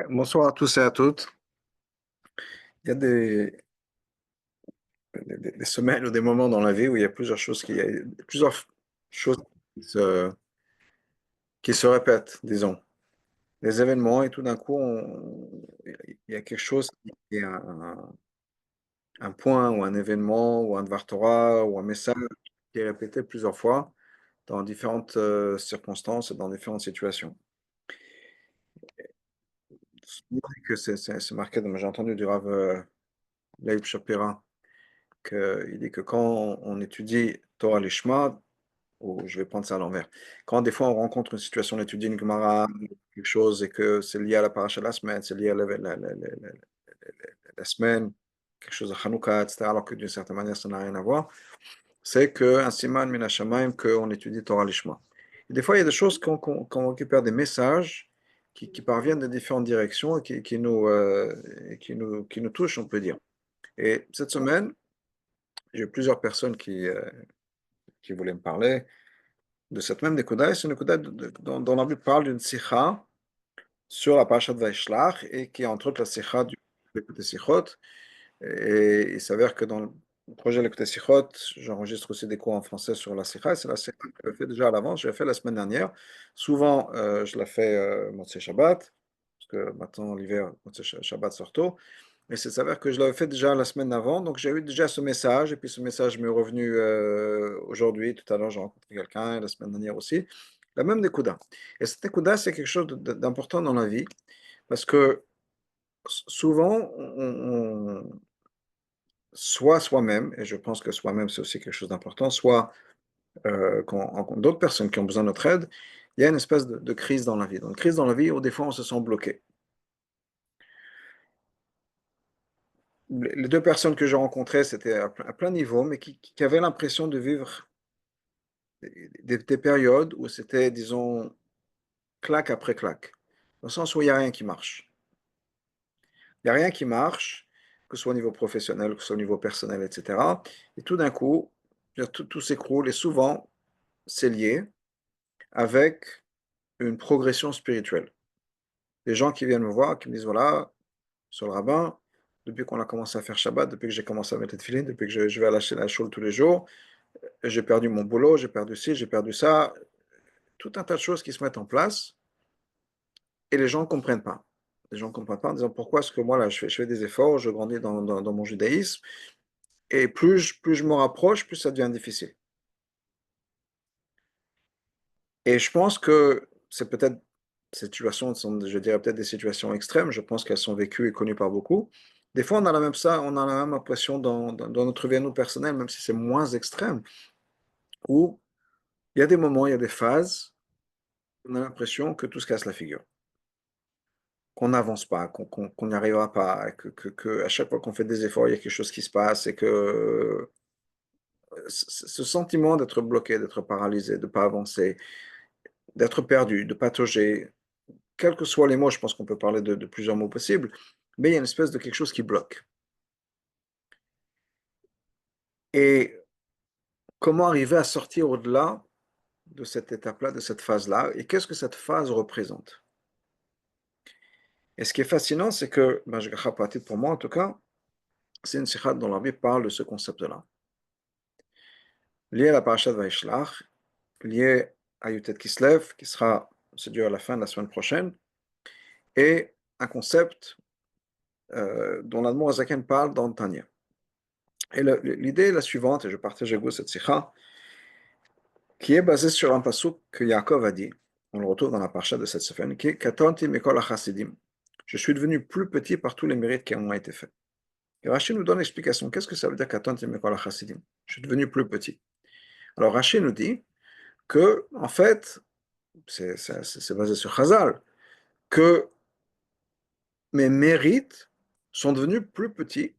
Bonsoir à tous et à toutes. Il y a des semaines ou des moments dans la vie où il y a plusieurs choses qui se, qui se répètent, disons. Des événements et tout d'un coup, il y a quelque chose qui est un point ou un événement ou un Dvar Torah ou un message qui est répété plusieurs fois dans différentes circonstances et dans différentes situations. C'est que c'est marqué, j'ai entendu du Rav Leib Shapira, qu'il dit que quand on étudie Torah Lishma, ou je vais prendre ça à l'envers, quand des fois on rencontre une situation, on étudie une Gemara, quelque chose, et que c'est lié à la paracha de la semaine, c'est lié à la semaine, quelque chose de Hanouka, etc., alors que d'une certaine manière ça n'a rien à voir, c'est qu'un siman min hashamayim, qu'on étudie Torah Lishma. Et des fois il y a des choses qu'on récupère des messages qui parviennent de différentes directions et qui nous touchent, on peut dire. Et cette semaine, j'ai eu plusieurs personnes qui voulaient me parler de cette même Nekuda. C'est une Nekuda dont la Bible parle d'une sikha sur la parasha de Vaishlach et qui est entre autres la sikha du l'écoute Sichot. Et il s'avère que dans le projet l'écoute Sichot, j'enregistre aussi des cours en français sur la sikha. Et c'est la sikha que j'avais fait déjà à l'avance. Je l'ai fait la semaine dernière. Souvent, je la fais Motzei Shabbat, parce que maintenant, l'hiver, Motzei Shabbat sort tôt. Et ça s'avère que je l'avais fait déjà la semaine avant, donc j'ai eu déjà ce message, et puis ce message m'est revenu aujourd'hui, tout à l'heure j'ai rencontré quelqu'un, et la semaine dernière aussi, la même Nekuda. Et cette Nekuda, c'est quelque chose d'important dans la vie, parce que souvent, soit soi-même, et je pense que soi-même c'est aussi quelque chose d'important, soit quand on rencontre d'autres personnes qui ont besoin de notre aide, il y a une espèce de crise dans la vie. Donc, une crise dans la vie où des fois on se sent bloqué. Les deux personnes que j'ai rencontrées, c'était à plein niveau, mais qui avaient l'impression de vivre des périodes où c'était, disons, claque après claque, dans le sens où il n'y a rien qui marche. Il n'y a rien qui marche, que ce soit au niveau professionnel, que ce soit au niveau personnel, etc. Et tout d'un coup, tout s'écroule, et souvent, c'est lié avec une progression spirituelle. Des gens qui viennent me voir, qui me disent, voilà, sur le rabbin, depuis qu'on a commencé à faire Shabbat, depuis que j'ai commencé à mettre les filines, depuis que je vais à la shul tous les jours, j'ai perdu mon boulot, j'ai perdu ci, j'ai perdu ça, tout un tas de choses qui se mettent en place et les gens ne comprennent pas. Les gens ne comprennent pas en disant pourquoi est-ce que moi, là, je fais des efforts, je grandis dans mon judaïsme et plus je me rapproche, plus ça devient difficile. Et je pense que c'est peut-être ces situations sont, je dirais peut-être des situations extrêmes, je pense qu'elles sont vécues et connues par beaucoup. Des fois, on a la même impression dans notre vie à nous personnelle, même si c'est moins extrême, où il y a des moments, il y a des phases, on a l'impression que tout se casse la figure, qu'on n'avance pas, qu'on n'y arrivera pas, que à chaque fois qu'on fait des efforts, il y a quelque chose qui se passe et que ce sentiment d'être bloqué, d'être paralysé, de ne pas avancer, d'être perdu, de patauger, quels que soient les mots, je pense qu'on peut parler de plusieurs mots possibles, mais il y a une espèce de quelque chose qui bloque. Et comment arriver à sortir au-delà de cette étape-là, de cette phase-là, et qu'est-ce que cette phase représente? Et ce qui est fascinant, c'est que, ben, je pratique pour moi en tout cas, c'est une sikha dont la Bible parle de ce concept-là. Lié à la parasha de Vaishlach, lié à Yutet Kislev, qui sera, c'est dû à la fin de la semaine prochaine, et un concept dont l'Admor Azaken parle dans Tanya. Et l'idée est la suivante, et je partage avec vous cette sikha, qui est basée sur un pasuk que Yaakov a dit, on le retrouve dans la parasha de cette semaine, qui est Katanti Mikol HaChasidim. Je suis devenu plus petit par tous les mérites qui ont été faits. Et Rashi nous donne l'explication. Qu'est-ce que ça veut dire Katanti Mikol HaChasidim? Je suis devenu plus petit. Alors Rashi nous dit que, en fait, c'est basé sur Chazal, que mes mérites sont devenus plus petits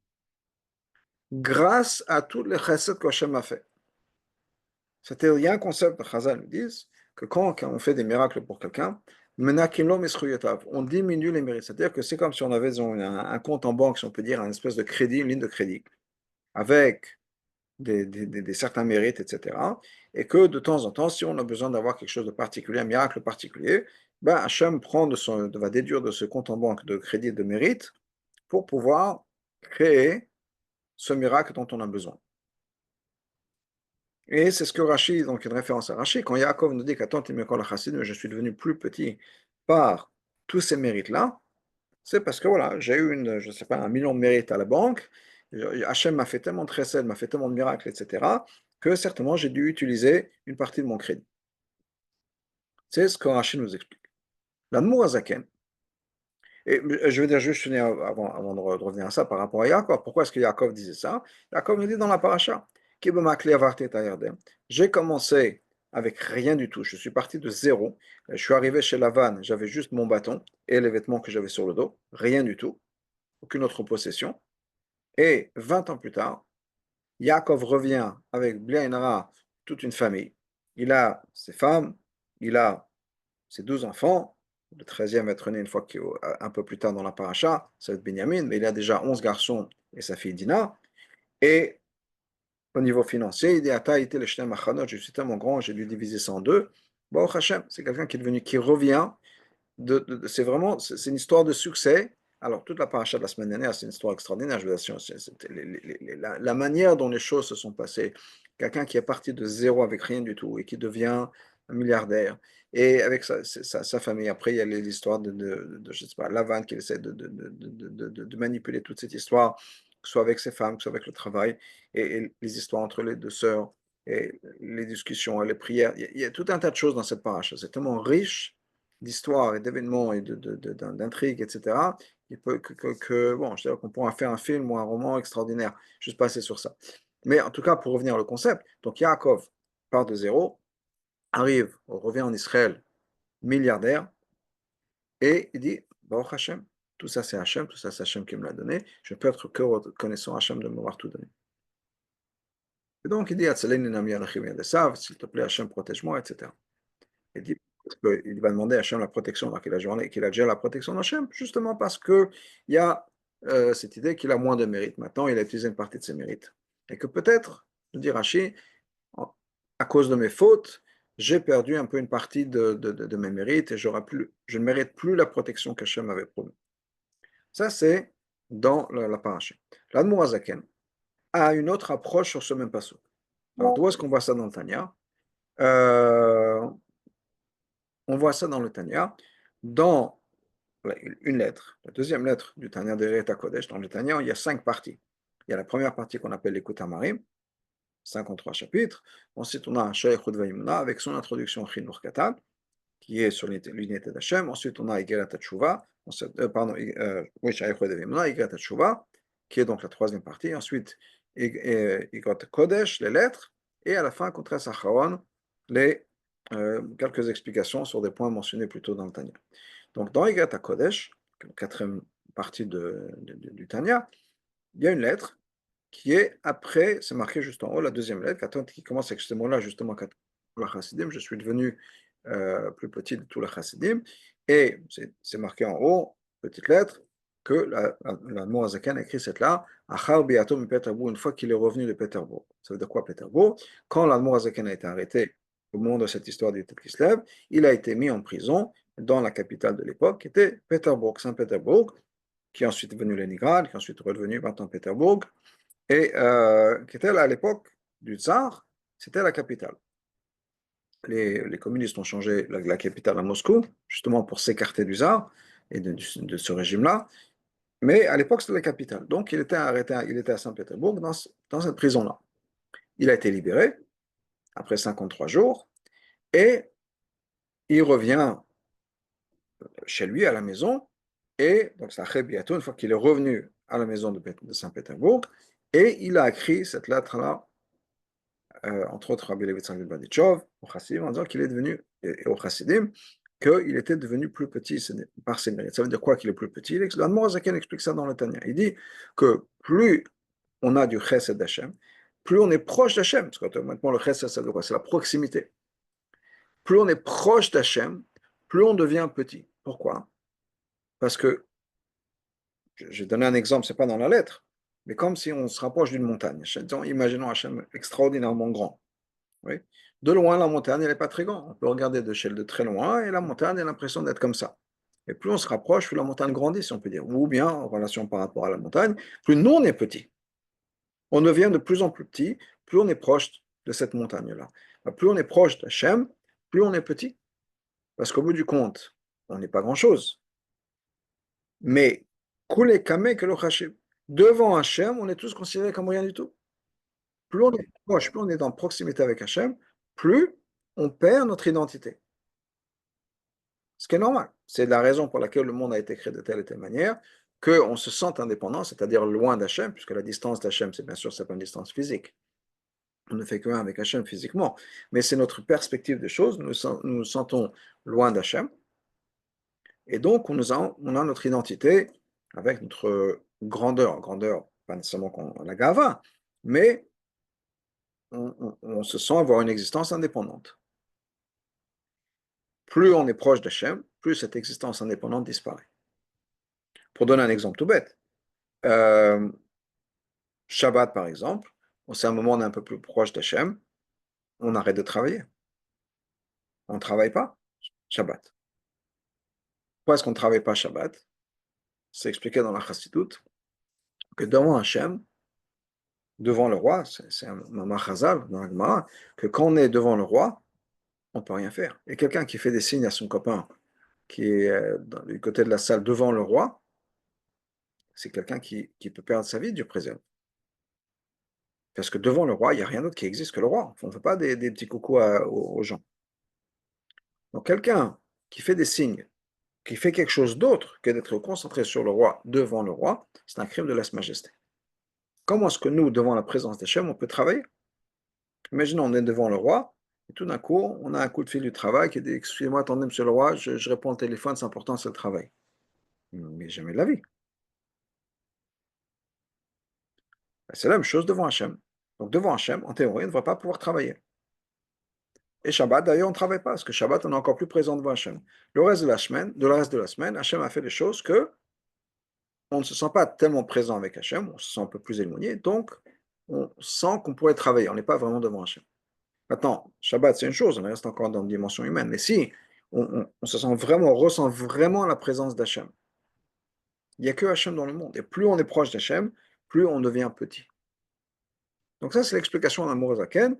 grâce à tous les chesed que Hashem a fait. C'est-à-dire, il y a un concept de Chazal, nous disent que quand on fait des miracles pour quelqu'un, on diminue les mérites. C'est-à-dire que c'est comme si on avait disons, un compte en banque, si on peut dire, une espèce de crédit, une ligne de crédit, avec des certains mérites, etc. et que de temps en temps, si on a besoin d'avoir quelque chose de particulier, un miracle particulier, ben Hachem va déduire de ce compte en banque de crédit de mérite pour pouvoir créer ce miracle dont on a besoin. Et c'est ce que Rashi, donc une référence à Rashi, quand Yaakov nous dit qu'attends, je suis devenu plus petit par tous ces mérites-là, c'est parce que voilà, j'ai eu je sais pas, 1 million de mérites à la banque, Hachem m'a fait tellement de chesed, m'a fait tellement de miracles, etc., que certainement j'ai dû utiliser une partie de mon crédit. C'est ce que Rashi nous explique. L'Admour Azaken, et je veux dire juste finir avant de revenir à ça par rapport à Yaakov. Pourquoi est-ce que Yaakov disait ça? Yaakov nous dit dans la paracha, j'ai commencé avec rien du tout. Je suis parti de zéro. Je suis arrivé chez Lavan, j'avais juste mon bâton et les vêtements que j'avais sur le dos. Rien du tout. Aucune autre possession. Et 20 ans plus tard, Yaakov revient avec Blia et Nara, toute une famille. Il a ses femmes, il a ses 12 enfants. Le 13e va être né une fois un peu plus tard dans la paracha, ça va être Benjamin, mais il a déjà 11 garçons et sa fille Dina. Et au niveau financier, il dit Ata ite le shnem achanot, je suis tellement grand, j'ai dû diviser ça en deux. Baruch Hashem, c'est quelqu'un qui est devenu, qui revient c'est vraiment, c'est une histoire de succès. Alors, toute la paracha de la semaine dernière, c'est une histoire extraordinaire. Je veux dire, la manière dont les choses se sont passées. Quelqu'un qui est parti de zéro avec rien du tout et qui devient un milliardaire. Et avec sa famille. Après, il y a l'histoire je sais pas, Lavan qui essaie de manipuler toute cette histoire, que ce soit avec ses femmes, que ce soit avec le travail, et les histoires entre les deux sœurs, et les discussions et les prières. Il y a tout un tas de choses dans cette paracha. C'est tellement riche d'histoires et d'événements et d'intrigues, etc., bon, je dirais qu'on pourra faire un film ou un roman extraordinaire, juste passer sur ça. Mais en tout cas, pour revenir au concept, donc Yaakov part de zéro, revient en Israël, milliardaire, et il dit, Baruch Hashem, tout ça c'est Hashem, tout ça c'est Hashem qui me l'a donné, je ne peux être que reconnaissant Hashem de m'avoir tout donné. Et donc il dit, s'il te plaît Hashem, protège-moi, etc. Il dit qu'il va demander à Hachem la protection, alors qu'il a déjà la protection d'Hachem, justement parce qu'il y a cette idée qu'il a moins de mérite. Maintenant, il a utilisé une partie de ses mérites. Et que peut-être, je dis Rashi, à cause de mes fautes, j'ai perdu un peu une partie de mes mérites et je ne mérite plus la protection qu'Hachem m'avait promis. Ça, c'est dans la paracha. L'Admour Azaken a une autre approche sur ce même passage. Alors, d'où est-ce qu'on voit ça dans le Tanya? On voit ça dans le Tanya, dans une lettre, la deuxième lettre du Tanya de Reta Kodesh. Dans le Tanya, il y a 5 parties. Il y a la première partie qu'on appelle l'écoute Amarim, 53 chapitres. Ensuite, on a Shaykh Vayimuna avec son introduction Chinur Katan, qui est sur l'unité d'Hachem. Ensuite, on a Igerat Tshuva, oui, Shaykh Vayimuna, Igerat Tshuva, qui est donc la troisième partie. Ensuite, Igerat Kodesh, les lettres. Et à la fin, Kontres Acharon, quelques explications sur des points mentionnés plus tôt dans le Tanya. Donc, dans Igerat Kodesh, la quatrième partie du Tanya, il y a une lettre qui est après, c'est marqué juste en haut, la deuxième lettre, qui commence avec ce mot-là, justement, la Chassidim, je suis devenu plus petit de tout la Chassidim, et c'est marqué en haut, petite lettre, que la Moazakan a écrit cette là, Achar Biatom Peterbourg, une fois qu'il est revenu de Pétersbourg. Ça veut dire quoi Pétersbourg? Quand la Moazakan a été arrêté au moment de cette histoire du Tête qui se lève, il a été mis en prison dans la capitale de l'époque, qui était Pétersbourg, Saint-Pétersbourg, qui est ensuite devenu Leningrad, qui est ensuite redevenu maintenant Pétersbourg, et qui était là à l'époque du tsar, c'était la capitale. Les communistes ont changé la capitale à Moscou, justement pour s'écarter du tsar et de ce régime-là, mais à l'époque c'était la capitale. Donc il était arrêté, il était à Saint-Pétersbourg dans cette prison-là. Il a été libéré après 53 jours et il revient chez lui à la maison et donc ça a bientôt une fois qu'il est revenu à la maison de Saint-Pétersbourg et il a écrit cette lettre-là entre autres Rabbi Levi Tzangel Badichov, au Chassidim, en disant qu'il est devenu, et au Chassidim, qu'il était devenu plus petit par ses mérites. Ça veut dire quoi qu'il est plus petit? L'Admor Zaken explique ça dans le Tanya. Il dit que plus on a du Chesed d'Hachem, plus on est proche d'Hachem, parce que maintenant le Chesed, ça veut dire quoi? C'est la proximité. Plus on est proche d'Hachem, plus on devient petit. Pourquoi? Parce que, je vais donner un exemple, ce n'est pas dans la lettre, mais comme si on se rapproche d'une montagne. Imaginons Hachem extraordinairement grand. Oui. De loin, la montagne, elle n'est pas très grande. On peut regarder de très loin et la montagne a l'impression d'être comme ça. Et plus on se rapproche, plus la montagne grandit, si on peut dire. Ou bien, en relation par rapport à la montagne, plus nous, on est petit. On devient de plus en plus petit, plus on est proche de cette montagne-là. Plus on est proche d'Hachem, plus on est petit. Parce qu'au bout du compte, on n'est pas grand-chose. Mais, Koulé Kame Hashim. Devant Hachem, on est tous considérés comme rien du tout. Plus on est proche, plus on est en proximité avec Hachem, plus on perd notre identité. Ce qui est normal. C'est la raison pour laquelle le monde a été créé de telle et telle manière, qu'on se sente indépendant, c'est-à-dire loin d'Hachem, puisque la distance d'Hachem, c'est bien sûr, c'est pas une distance physique. On ne fait que un avec Hachem physiquement, mais c'est notre perspective des choses. Nous nous sentons loin d'Hachem, et donc on a notre identité avec notre grandeur, pas nécessairement la gava, mais on se sent avoir une existence indépendante. Plus on est proche d'Hachem, plus cette existence indépendante disparaît. Pour donner un exemple tout bête, euh, Shabbat par exemple, c'est un moment où on est un peu plus proche d'Hachem, on arrête de travailler. On ne travaille pas Shabbat. Pourquoi est-ce qu'on ne travaille pas Shabbat? C'est expliqué dans la Chassidoute que devant Hachem, devant le roi, c'est un machazal dans la Gemara, que quand on est devant le roi, on ne peut rien faire. Et quelqu'un qui fait des signes à son copain qui est du côté de la salle devant le roi, c'est quelqu'un qui peut perdre sa vie, Dieu préserve. Parce que devant le roi, il n'y a rien d'autre qui existe que le roi. On ne fait pas des petits coucous aux gens. Donc quelqu'un qui fait des signes, qui fait quelque chose d'autre que d'être concentré sur le roi, devant le roi, c'est un crime de lèse-majesté. Comment est-ce que nous, devant la présence d'Hachem, on peut travailler? Imaginons, on est devant le roi, et tout d'un coup, on a un coup de fil du travail qui dit, excusez-moi, attendez, monsieur le roi, je réponds au téléphone, c'est important, c'est le travail. Mais jamais de la vie. C'est la même chose devant Hachem. Donc devant Hachem, en théorie, on ne va pas pouvoir travailler. Et Shabbat, d'ailleurs, on ne travaille pas, parce que Shabbat, on est encore plus présent devant Hachem. Le reste de la semaine, Hachem a fait des choses que on ne se sent pas tellement présent avec Hachem, on se sent un peu plus éloigné, donc on sent qu'on pourrait travailler, on n'est pas vraiment devant Hachem. Maintenant, Shabbat, c'est une chose, on reste encore dans une dimension humaine, mais si on se sent vraiment, on ressent vraiment la présence d'Hachem, il n'y a que Hachem dans le monde, et plus on est proche d'Hachem, plus on devient petit. Donc ça, c'est l'explication d'Amour Zaken.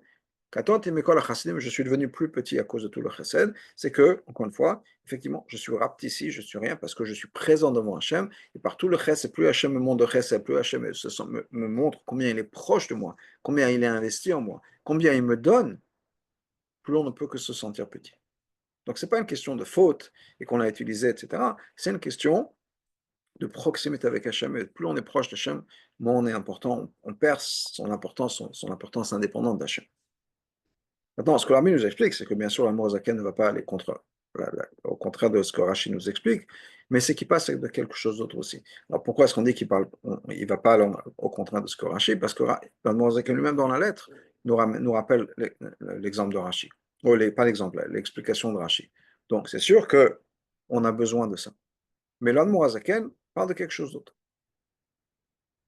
Je suis devenu plus petit à cause de tout le chesed, c'est que, encore une fois, effectivement, je suis ici, je suis rien parce que je suis présent devant Hachem, et par tout le chesed, plus Hachem me montre de chesed, plus Hachem me montre combien il est proche de moi, combien il est investi en moi, combien il me donne, plus on ne peut que se sentir petit. Donc, ce n'est pas une question de faute et qu'on a utilisé, etc. C'est une question de proximité avec Hachem, et plus on est proche d'Hachem, moins on est important, on perd son importance indépendante d'Hachem. Maintenant, ce que Rami nous explique, c'est que bien sûr, l'amour Zaken ne va pas aller au contraire de ce que Rashi nous explique, mais c'est qu'il passe de quelque chose d'autre aussi. Alors pourquoi est-ce qu'on dit qu'il ne va pas aller au contraire de ce que Rashi? Parce que l'amour Zaken lui-même, dans la lettre, nous rappelle l'exemple de Rashi. Pas l'exemple, l'explication de Rashi. Donc c'est sûr qu'on a besoin de ça. Mais l'amour Zaken parle de quelque chose d'autre.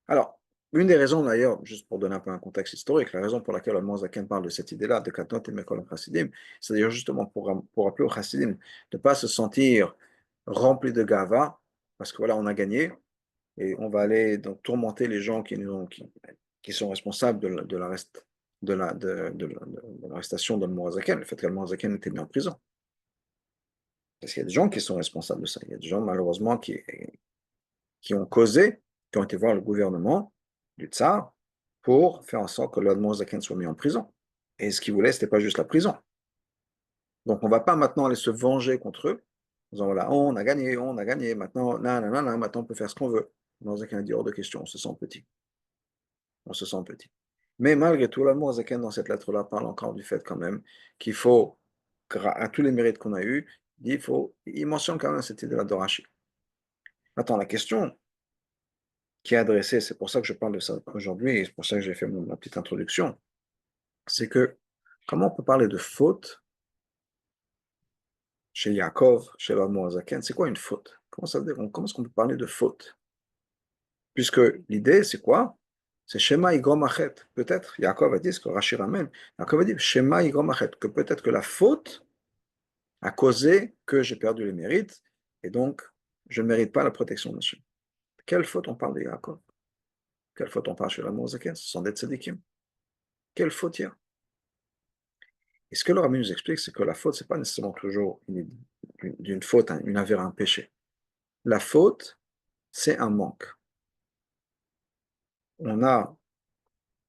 Alors, une des raisons d'ailleurs, juste pour donner un peu un contexte historique, la raison pour laquelle le Zaken parle de cette idée-là, de Katnot et Mekol Chassidim, c'est d'ailleurs justement pour rappeler aux Chassidim de ne pas se sentir rempli de gava, parce que voilà, on a gagné, et on va aller donc tourmenter les gens qui sont responsables de l'arrestation de Zaken, le fait que le Zaken était mis en prison. Parce qu'il y a des gens qui sont responsables de ça. Il y a des gens, malheureusement, qui ont causé, qui ont été voir le gouvernement du Tsar pour faire en sorte que l'Admon Zaken soit mis en prison. Et ce qu'ils voulaient, ce n'était pas juste la prison. Donc on ne va pas maintenant aller se venger contre eux, en disant voilà, on a gagné, maintenant, maintenant on peut faire ce qu'on veut. L'Admon Zaken a dit hors de question, on se sent petit. On se sent petit. Mais malgré tout, l'Admon Zaken dans cette lettre-là parle encore du fait quand même qu'il faut, à tous les mérites qu'on a eus, il mentionne quand même cette idée-là de Rashi. Maintenant, la question qui est adressé, c'est pour ça que je parle de ça aujourd'hui, et c'est pour ça que j'ai fait ma petite introduction, c'est que comment on peut parler de faute chez Yaakov, chez l'Admor Zaken? C'est quoi une faute? Comment est-ce qu'on peut parler de faute? Puisque l'idée, c'est quoi? C'est Shema Yigrom Achet. Peut-être, Yaakov a dit ce que Rashi ramène. Yaakov a dit Shema Yigrom Achet, que peut-être que la faute a causé que j'ai perdu les mérites, et donc je ne mérite pas la protection de Hachem. Quelle faute on parle de Yaakov? Quelle faute on parle chez la Mozaken? Ce sont des tzadikim. Quelle faute il y a? Et ce que le Rabbi nous explique, c'est que la faute, ce n'est pas nécessairement toujours d'une faute, une affaire, un péché. La faute, c'est un manque. On a,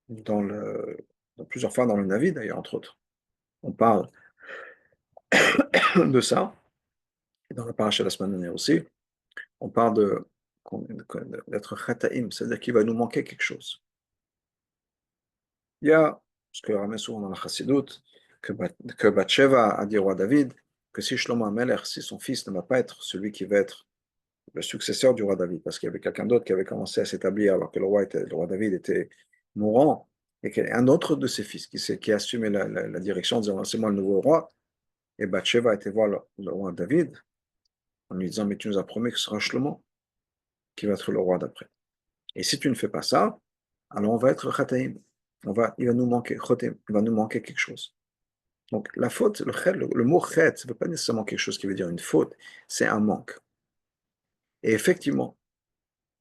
dans, dans plusieurs fois dans le Navi, d'ailleurs, entre autres, on parle de ça, et dans la paracha de la semaine dernière aussi, on parle d'être chataim, c'est-à-dire qu'il va nous manquer quelque chose. Il y a, ce que ramène souvent dans la Chassidut, que Bathsheba a dit au roi David, que si Shlomo HaMelech, si son fils ne va pas être celui qui va être le successeur du roi David, parce qu'il y avait quelqu'un d'autre qui avait commencé à s'établir alors que le roi David était mourant, et qu'un autre de ses fils qui a assumé la direction en disant c'est moi le nouveau roi, et Bathsheba a été voir le roi David en lui disant mais tu nous as promis que ce sera Shlomo qui va être le roi d'après. Et si tu ne fais pas ça, alors on va être chataim. Il va nous manquer, chotem, il va nous manquer quelque chose. Donc la faute, le mot chet, ce ne veut pas nécessairement quelque chose qui veut dire une faute, c'est un manque. Et effectivement,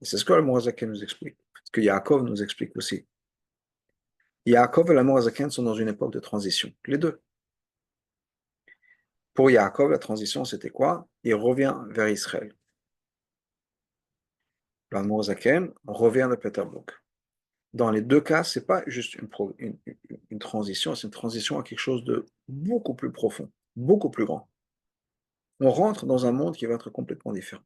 c'est ce que le Morazaken nous explique, ce que Yaakov nous explique aussi. Yaakov et la Morazaken sont dans une époque de transition, les deux. Pour Yaakov, la transition, c'était quoi? Il revient vers Israël. La Morazaken revient de Peterbourg. Dans les deux cas, ce n'est pas juste une transition, c'est une transition à quelque chose de beaucoup plus profond, beaucoup plus grand. On rentre dans un monde qui va être complètement différent.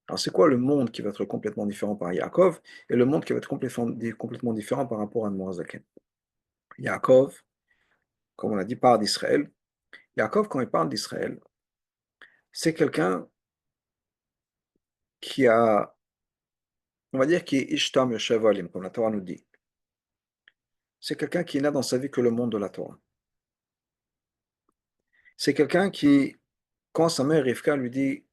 Alors, c'est quoi le monde qui va être complètement différent par Yaakov et le monde qui va être complètement différent par rapport à Morazaken? Yaakov, comme on l'a dit, parle d'Israël. Yaakov, quand il parle d'Israël, c'est quelqu'un qui a, on va dire, qui est Ishtam Yoshev, comme la Torah nous dit. C'est quelqu'un qui n'a dans sa vie que le monde de la Torah. C'est quelqu'un qui, quand sa mère Rivka lui dit,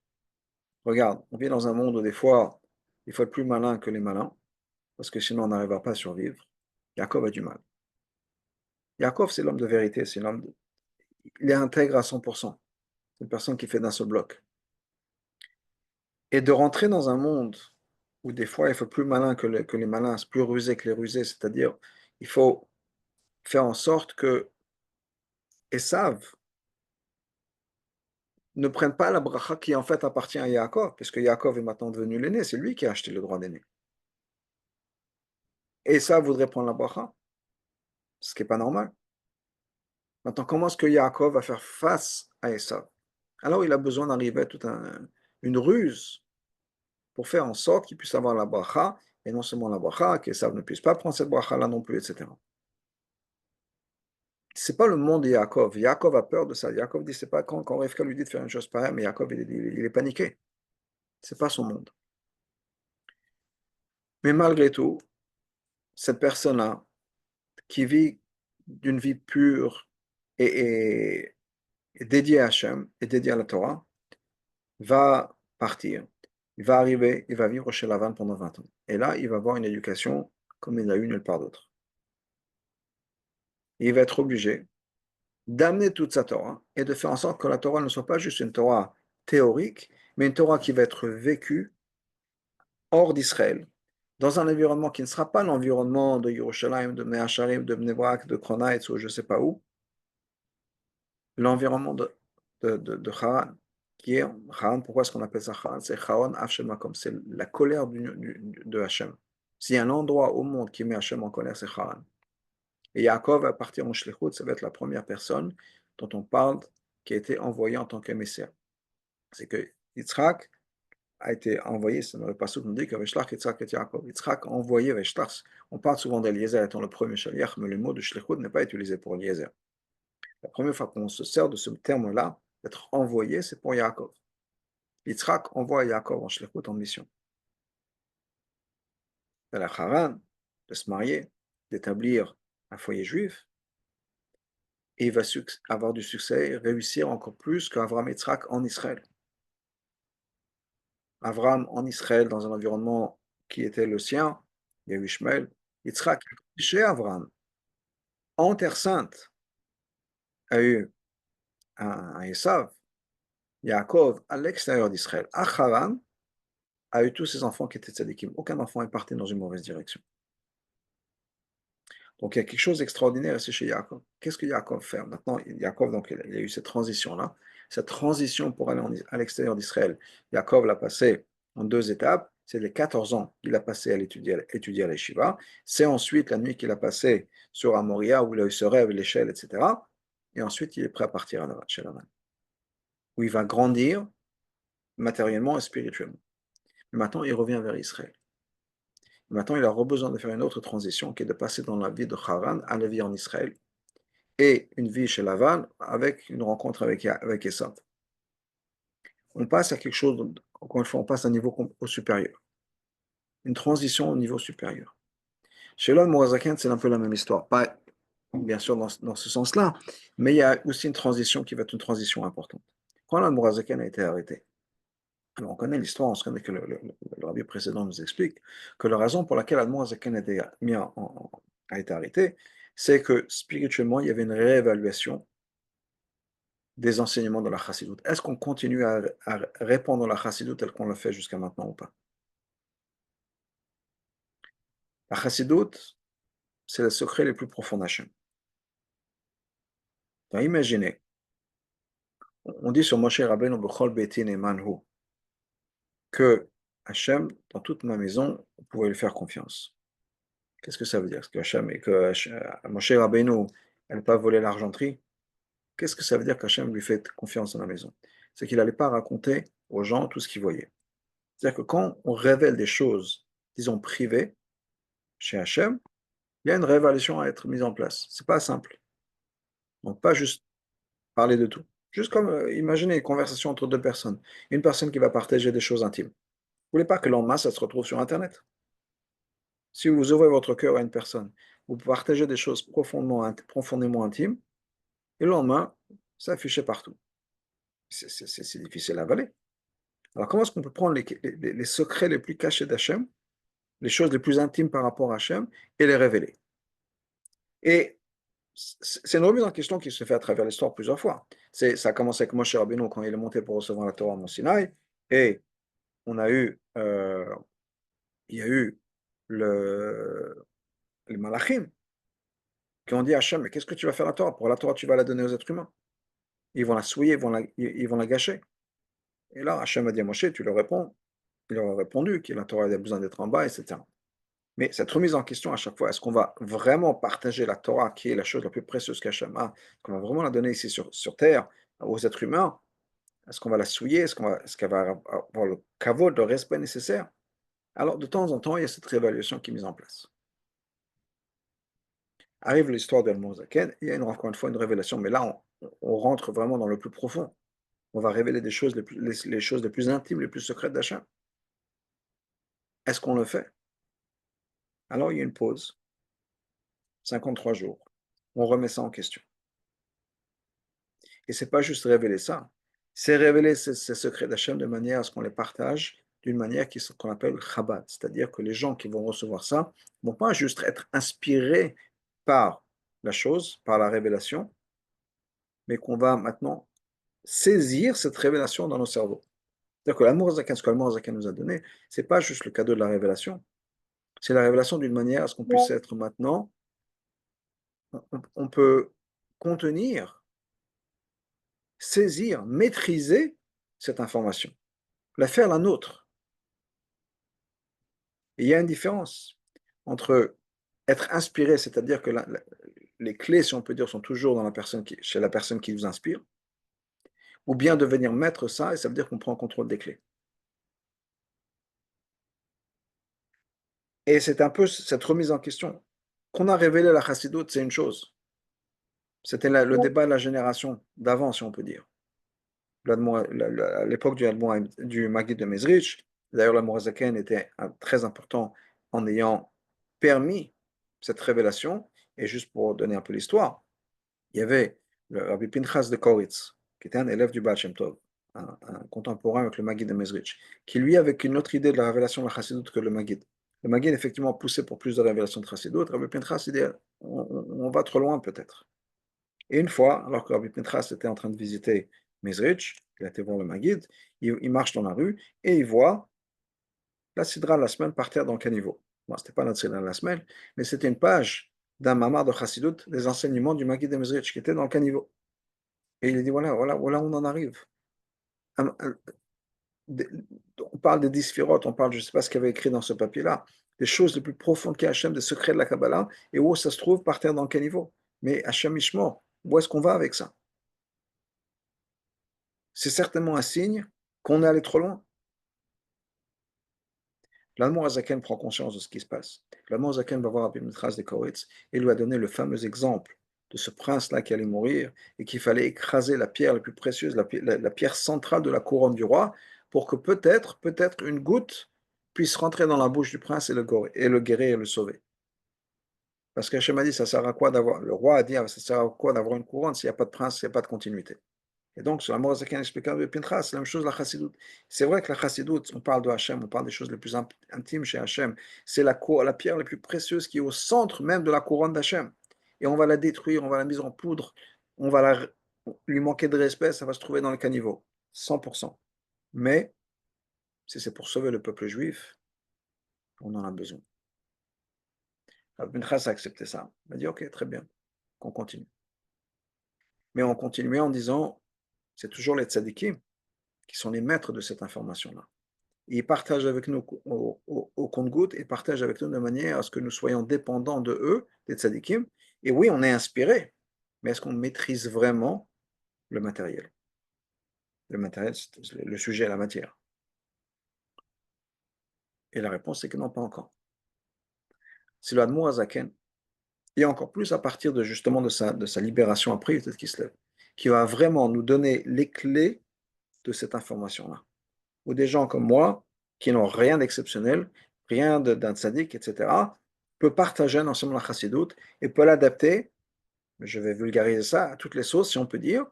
regarde, on vit dans un monde où des fois, il faut être plus malin que les malins, parce que sinon on n'arrivera pas à survivre. Yaakov a du mal. Yaakov, c'est l'homme de vérité, il est intègre à 100%. C'est une personne qui fait d'un seul bloc. Et de rentrer dans un monde où des fois il faut plus malin que les malins, plus rusé que les rusés, c'est-à-dire il faut faire en sorte que Esav ne prenne pas la bracha qui en fait appartient à Yaakov, puisque Yaakov est maintenant devenu l'aîné, c'est lui qui a acheté le droit d'aîné. Et Esav voudrait prendre la bracha, ce qui n'est pas normal. Maintenant, comment est-ce que Yaakov va faire face à Esav? Alors il a besoin d'arriver à une ruse pour faire en sorte qu'il puisse avoir la bracha, et non seulement la bracha, qu'Esav ne puisse pas prendre cette bracha-là non plus, etc. C'est pas le monde de Yaakov. Yaakov a peur de ça. Yaakov dit, c'est pas quand Rivka lui dit de faire une chose pareille, mais Yaakov, il est paniqué. C'est pas son monde. Mais malgré tout, cette personne-là, qui vit d'une vie pure et dédiée à Hachem, et dédiée à la Torah, va partir. Il va arriver, il va vivre chez Lavan pendant 20 ans. Et là, il va avoir une éducation comme il n'a eu nulle part d'autre. Il va être obligé d'amener toute sa Torah et de faire en sorte que la Torah ne soit pas juste une Torah théorique, mais une Torah qui va être vécue hors d'Israël, dans un environnement qui ne sera pas l'environnement de Yerushalayim, de Mea Shearim, de Bnei Brak, de Kronitz ou je ne sais pas où, l'environnement de Haran, qui est Haran. Pourquoi est-ce qu'on appelle ça Haran? C'est Haran Afshel Makom, c'est la colère de Hachem. S'il y a un endroit au monde qui met Hachem en colère, c'est Haran. Et Yaakov, à partir en Shlichut, ça va être la première personne dont on parle qui a été envoyée en tant qu'émissaire. C'est que Yitzhak a été envoyé, ça ne veut pas souvent dire que Veshlach Yitzhak et Yaakov. Yitzhak a envoyé Veshlach. On parle souvent d'Eliezer étant le premier Shaliach, mais le mot de Shlichut n'est pas utilisé pour Eliezer. La première fois qu'on se sert de ce terme-là, d'être envoyé, c'est pour Yaakov. Yitzhak envoie Yaakov en Shlichut, en mission. À la Haran, de se marier, d'établir un foyer juif, et il va avoir du succès, réussir encore plus qu'Avram et Yitzhak en Israël. Avram en Israël, dans un environnement qui était le sien, il y a eu Ishmaël, Yitzhak, chez Abraham, en Terre Sainte, a eu un Esav, Yaakov, à l'extérieur d'Israël, à Haran, a eu tous ses enfants qui étaient tzadikim. Aucun enfant est parti dans une mauvaise direction. Donc il y a quelque chose d'extraordinaire ici chez Yaakov. Qu'est-ce que Yaakov fait? Maintenant, Yaakov, donc, il y a eu cette transition-là. Cette transition pour aller à l'extérieur d'Israël, Yaakov l'a passé en deux étapes. C'est les 14 ans qu'il a passé à étudier à l'Eshiva. C'est ensuite la nuit qu'il a passée sur Amoria, où il a eu ce rêve, l'échelle, etc. Et ensuite, il est prêt à partir chez Lavan, où il va grandir matériellement et spirituellement. Mais maintenant, il revient vers Israël. Maintenant, il a besoin de faire une autre transition, qui est de passer dans la vie de Haran à la vie en Israël, et une vie chez Lavan avec une rencontre avec Esav. On passe à quelque chose, encore une fois, on passe à un niveau au supérieur. Une transition au niveau supérieur. Chez l'homme Mourazaken, c'est un peu la même histoire. Pas, bien sûr, dans ce sens-là, mais il y a aussi une transition qui va être une transition importante. Quand l'homme Mourazaken a été arrêté, alors on connaît l'histoire, on se connaît que le rabbi précédent nous explique que la raison pour laquelle l'homme Mourazaken a été arrêté, c'est que spirituellement, il y avait une réévaluation des enseignements de la chassidoute. Est-ce qu'on continue à répandre la chassidoute tel qu'on l'a fait jusqu'à maintenant ou pas? La chassidoute, c'est le secret le plus profond d'Hachem. Imaginez, on dit sur Moshe Rabbeinu Bechol Betin et Manhu que Hachem, dans toute ma maison, vous pouvez lui faire confiance. Qu'est-ce que ça veut dire? Est-ce que Hachem et que Moshe Rabbeinu n'allait pas voler l'argenterie? Qu'est-ce que ça veut dire qu'Hachem lui fait confiance dans la maison? C'est qu'il n'allait pas raconter aux gens tout ce qu'il voyait. C'est-à-dire que quand on révèle des choses, disons privées, chez Hachem, il y a une révélation à être mise en place. C'est pas simple. Donc, pas juste parler de tout. Juste comme, imaginez une conversation entre deux personnes. Une personne qui va partager des choses intimes. Vous ne voulez pas que l'en masse, ça se retrouve sur Internet. Si vous ouvrez votre cœur à une personne, vous partagez des choses profondément intimes, et le lendemain, c'est affiché partout. C'est difficile à avaler. Alors, comment est-ce qu'on peut prendre les secrets les plus cachés d'Hachem, les choses les plus intimes par rapport à Hachem, et les révéler? Et c'est une remise en question qui se fait à travers l'histoire plusieurs fois. Ça a commencé avec Moshe Rabbeinu quand il est monté pour recevoir la Torah à Mont Sinaï, et on a eu, il y a eu les Malachim qui ont dit à Hachem, mais qu'est-ce que tu vas faire la Torah? Pour la Torah, tu vas la donner aux êtres humains. Ils vont la souiller, ils vont la gâcher. Et là, Hachem a dit à Moshe, tu leur réponds. Il leur a répondu que la Torah a besoin d'être en bas, etc. Mais cette remise en question à chaque fois, est-ce qu'on va vraiment partager la Torah, qui est la chose la plus précieuse qu'Hachem a, est-ce qu'on va vraiment la donner ici sur Terre aux êtres humains? Est-ce qu'on va la souiller? Est-ce qu'elle va avoir le kavod, le respect nécessaire? Alors, de temps en temps, il y a cette réévaluation qui est mise en place. Arrive l'histoire d'El Zaken, il y a encore une fois une révélation, mais là, on rentre vraiment dans le plus profond. On va révéler des choses les choses les plus intimes, les plus secrètes d'Hachem. Est-ce qu'on le fait? Alors, il y a une pause, 53 jours. On remet ça en question. Et c'est pas juste révéler ça, c'est révéler ces secrets d'Hachem de manière à ce qu'on les partage d'une manière qu'on appelle Chabad, c'est-à-dire que les gens qui vont recevoir ça vont pas juste être inspirés par la chose, par la révélation, mais qu'on va maintenant saisir cette révélation dans nos cerveaux. C'est-à-dire que l'amour Zaken, ce que l'amour Zaken nous a donné, c'est pas juste le cadeau de la révélation, c'est la révélation d'une manière à ce qu'on puisse être maintenant, on peut contenir, saisir, maîtriser cette information, la faire la nôtre. Et il y a une différence entre être inspiré, c'est-à-dire que les clés, si on peut dire, sont toujours dans chez la personne qui nous inspire, ou bien devenir maître ça, et ça veut dire qu'on prend le contrôle des clés. Et c'est un peu cette remise en question. Qu'on a révélé la chassidoute, c'est une chose. C'était le débat de la génération d'avant, si on peut dire. À l'époque du Maggid de Mezrich, d'ailleurs, la Morazaken était très important en ayant permis cette révélation. Et juste pour donner un peu l'histoire, il y avait le Rabbi Pinchas de Koritz, qui était un élève du Baal Shem Tov, un contemporain avec le Maggid de Mezrich, qui lui avait une autre idée de la révélation de la Chassidut que le Maggid. Le Maguide, effectivement, poussé pour plus de révélations de Chassidut. Rabbi Pinchas, il dit, on va trop loin peut-être. Et une fois, alors que Rabbi Pinchas était en train de visiter Mezrich, il a été voir le Maguide, il marche dans la rue et il voit la Sidra la semaine par terre dans le caniveau. Bon, ce n'était pas la Sidra la semaine, mais c'était une page d'un mamar de Chassidut, des enseignements du Maguide de Mezrich qui était dans le caniveau. Et il dit voilà où on en arrive. On parle des 10 sphirotes, on parle, je ne sais pas ce qu'il y avait écrit dans ce papier-là, des choses les plus profondes qu'est Hachem, des secrets de la Kabbalah, et où ça se trouve par terre dans le caniveau. Mais Hachem Ishmor, où est-ce qu'on va avec ça? C'est certainement un signe qu'on est allé trop loin. L'Admor Azaken prend conscience de ce qui se passe. L'Admor Azaken va voir Abimitras de Koritz et lui a donné le fameux exemple de ce prince-là qui allait mourir et qu'il fallait écraser la pierre la plus précieuse, la pierre centrale de la couronne du roi, pour que peut-être une goutte puisse rentrer dans la bouche du prince et le guérir et le sauver. Parce qu'Hachem a dit, ça sert à quoi d'avoir, le roi a dit, ça sert à quoi d'avoir une couronne s'il n'y a pas de prince, s'il n'y a pas de continuité. Et donc, sur la mort Zaken expliqué avec Pinchas, c'est la même chose la Chassidut. C'est vrai que la Chassidut, on parle de Hachem, on parle des choses les plus intimes chez Hachem. C'est la pierre la plus précieuse qui est au centre même de la couronne d'Hachem. Et on va la détruire, on va la mettre en poudre, on va lui manquer de respect, ça va se trouver dans le caniveau. 100%. Mais, si c'est pour sauver le peuple juif, on en a besoin. Alors, Pinchas a accepté ça. Il a dit, ok, très bien, qu'on continue. Mais on continuait en disant, c'est toujours les tzadikim qui sont les maîtres de cette information-là. Ils partagent avec nous au compte-gouttes, ils partagent avec nous de manière à ce que nous soyons dépendants de eux, des tzadikim. Et oui, on est inspiré, mais est-ce qu'on maîtrise vraiment le matériel? Le matériel, c'est le sujet, la matière. Et la réponse, c'est que non, pas encore. C'est l'Admour Azaken, et encore plus à partir de justement de sa libération après, peut-être qu'il se lève, qui va vraiment nous donner les clés de cette information-là. Ou des gens comme moi, qui n'ont rien d'exceptionnel, rien d'un tzaddik, etc., peut partager un ensemble la chassidoute et peut l'adapter, je vais vulgariser ça, à toutes les sauces, si on peut dire,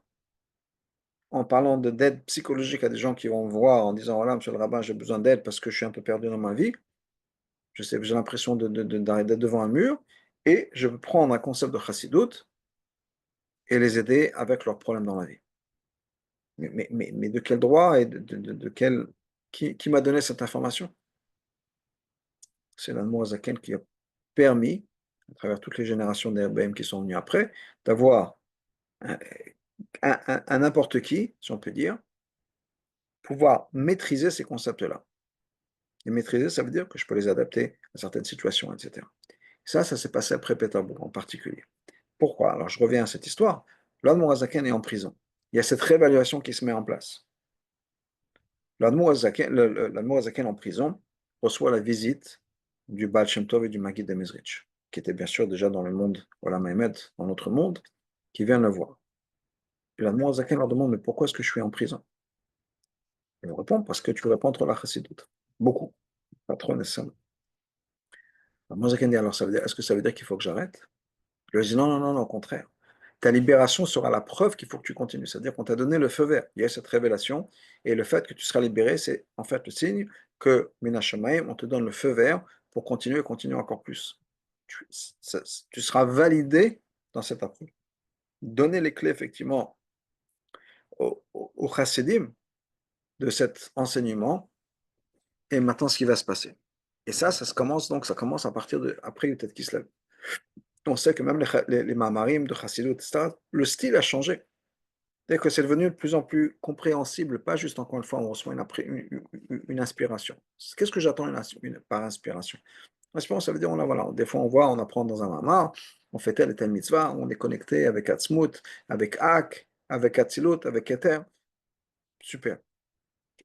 en parlant d'aide psychologique à des gens qui vont me voir en disant, voilà, monsieur le rabbin, j'ai besoin d'aide parce que je suis un peu perdu dans ma vie, j'ai l'impression d'être devant un mur, et je veux prendre un concept de chassidoute et les aider avec leurs problèmes dans la vie. Mais de quel droit et de quel... Qui m'a donné cette information? C'est l'Admour Zaken qui a permis, à travers toutes les générations d'RBM qui sont venues après, d'avoir un n'importe qui, si on peut dire, pouvoir maîtriser ces concepts-là. Et maîtriser, ça veut dire que je peux les adapter à certaines situations, etc. Ça s'est passé après Péterbourg en particulier. Pourquoi? Alors je reviens à cette histoire. L'Admour Zaken est en prison. Il y a cette réévaluation qui se met en place. L'Admour Zaken en prison reçoit la visite du Baal Shem Tov et du Maguid de Mezrich, qui était bien sûr déjà dans le monde, voilà Mehmet, dans notre monde, qui vient le voir. Et l'Admour Zaken leur demande, mais pourquoi est-ce que je suis en prison? Ils lui répondent, parce que tu réponds contre la chassidoute. Beaucoup, pas trop nécessairement. L'Admour Zaken dit, alors est-ce que ça veut dire qu'il faut que j'arrête? Je lui dis, non, au contraire. Ta libération sera la preuve qu'il faut que tu continues. C'est-à-dire qu'on t'a donné le feu vert. Il y a cette révélation. Et le fait que tu seras libéré, c'est en fait le signe que, Mina Shamayim, on te donne le feu vert pour continuer et continuer encore plus. Tu seras validé dans cette approche. Donner les clés, effectivement, au chassidim de cet enseignement. Et maintenant, ce qui va se passer. Et ça commence donc, ça commence à partir de après le Tête Kislev. On sait que même les mamarim de Chassidut, etc., le style a changé. C'est que c'est devenu de plus en plus compréhensible, pas juste encore une fois, on reçoit une inspiration. Qu'est-ce que j'attends par inspiration? Inspiration, ça veut dire, voilà, des fois on voit, on apprend dans un mamar, on fait tel et tel mitzvah, on est connecté avec Atzmut, avec Ak, avec Atzilut, avec Keter. Super.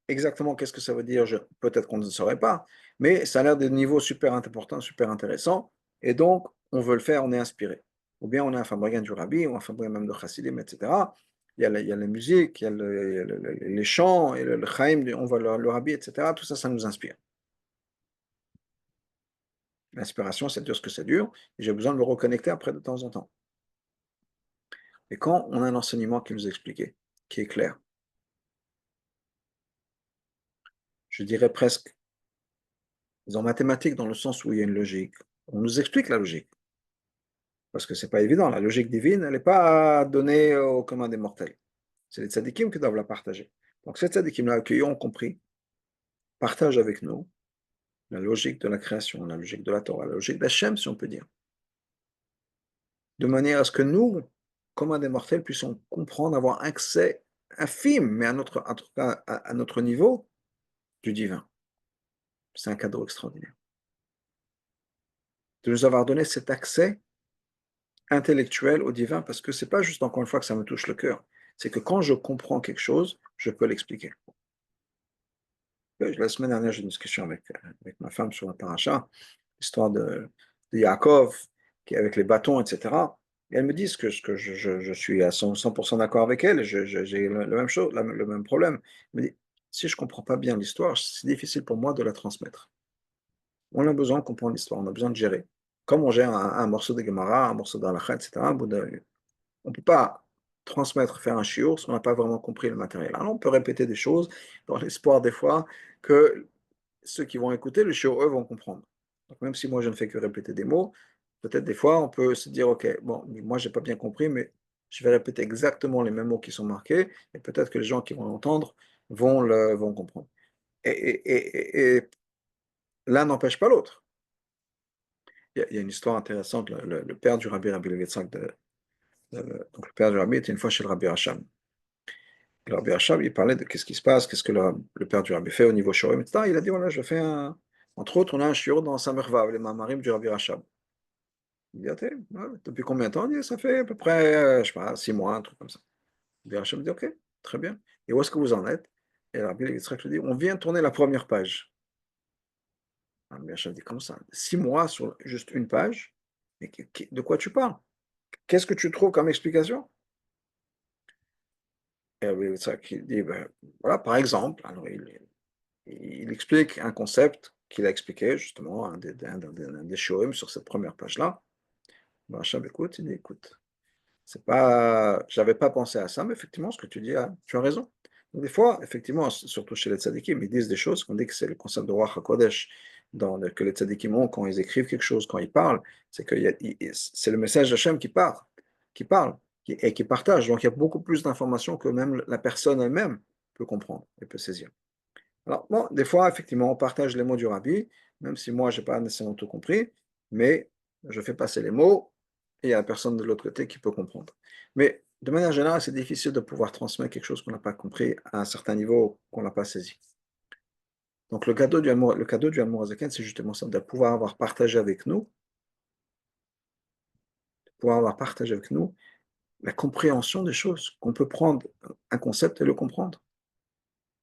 Exactement, qu'est-ce que ça veut dire? Peut-être qu'on ne saurait pas, mais ça a l'air des niveaux super importants, super intéressants, et donc on veut le faire, on est inspiré. Ou bien on est un fabricant du rabbi, ou un fabricant même de chassidim, etc. Il y a la musique, les chants, et le chaim, on voit le rabbi, etc. Tout ça, ça nous inspire. L'inspiration, c'est dur ce que ça dure, et j'ai besoin de me reconnecter après de temps en temps. Et quand on a un enseignement qui nous explique, qui est clair, je dirais presque En mathématiques, dans le sens où il y a une logique, on nous explique la logique. Parce que c'est pas évident, la logique divine, elle n'est pas donnée au commun des mortels. C'est les tzadikim qui doivent la partager. Donc ces tzadikim-là, qui ont compris, partagent avec nous la logique de la création, la logique de la Torah, la logique d'Hachem, si on peut dire. De manière à ce que nous, commun des mortels, puissions comprendre, avoir accès infime, mais à notre, en tout cas à notre niveau, du divin. C'est un cadeau extraordinaire. De nous avoir donné cet accès intellectuel au divin, parce que c'est pas juste encore une fois que ça me touche le cœur, c'est que quand je comprends quelque chose, je peux l'expliquer. La semaine dernière, j'ai eu une discussion avec ma femme sur la paracha, l'histoire de Yaakov, qui est avec les bâtons, etc. Et elle me dit que je suis à 100% d'accord avec elle, et j'ai le même chose, le même problème. Elle me dit, si je ne comprends pas bien l'histoire, c'est difficile pour moi de la transmettre. On a besoin de comprendre l'histoire, on a besoin de gérer. Comme on gère un morceau de Gemara, un morceau d'Alachat, etc., on ne peut pas transmettre, faire un shiur si on n'a pas vraiment compris le matériel. Alors on peut répéter des choses dans l'espoir des fois que ceux qui vont écouter le shiur, eux, vont comprendre. Donc même si moi je ne fais que répéter des mots, peut-être des fois on peut se dire, ok, bon, moi j'ai pas bien compris, mais je vais répéter exactement les mêmes mots qui sont marqués, et peut-être que les gens qui vont l'entendre vont comprendre. Et l'un n'empêche pas l'autre. Il y a une histoire intéressante, le père du Rabbi Levitzak, donc le père du Rabbi était une fois chez le Rabbi Hacham. Le Rabbi Hacham, il parlait de qu'est-ce qui se passe, qu'est-ce que le père du Rabbi fait au niveau Shorim, etc. Il a dit, voilà, je fais entre autres, on a un shiur dans Samervav, les Mamarim du Rabbi Hacham. Il dit, ok, ouais, depuis combien de temps? Il dit, ça fait à peu près, je sais pas, 6 mois, un truc comme ça. Le Rabbi Hacham dit, ok, très bien. Et où est-ce que vous en êtes? Et le Rabbi Yitzhak lui dit, on vient de tourner la première page. Le Rabbi Hacham dit, comment ça? 6 mois sur juste une page? Mais de quoi tu parles? Qu'est-ce que tu trouves comme explication? Et le Rabbi Yitzhak il dit, ben, voilà, par exemple, alors il explique un concept qu'il a expliqué justement, un des shiurim sur cette première page-là. Ben, Hacham écoute, il dit, écoute, c'est pas, j'avais pas pensé à ça, mais effectivement, ce que tu dis, tu as raison. Donc, des fois, effectivement, surtout chez les tzadikim, ils disent des choses qu'on dit que c'est le concept de Ruach HaKodesh que les tzadikim ont quand ils écrivent quelque chose, quand ils parlent, c'est que c'est le message d'Hachem qui parle et qui partage. Donc, il y a beaucoup plus d'informations que même la personne elle-même peut comprendre et peut saisir. Alors, bon, des fois, effectivement, on partage les mots du rabbi, même si moi, je n'ai pas nécessairement tout compris, mais je fais passer les mots et il y a la personne de l'autre côté qui peut comprendre. Mais de manière générale, c'est difficile de pouvoir transmettre quelque chose qu'on n'a pas compris à un certain niveau qu'on n'a pas saisi. Donc, le cadeau du Amour Azaken, c'est justement ça, de pouvoir avoir partagé avec nous, la compréhension des choses, qu'on peut prendre un concept et le comprendre.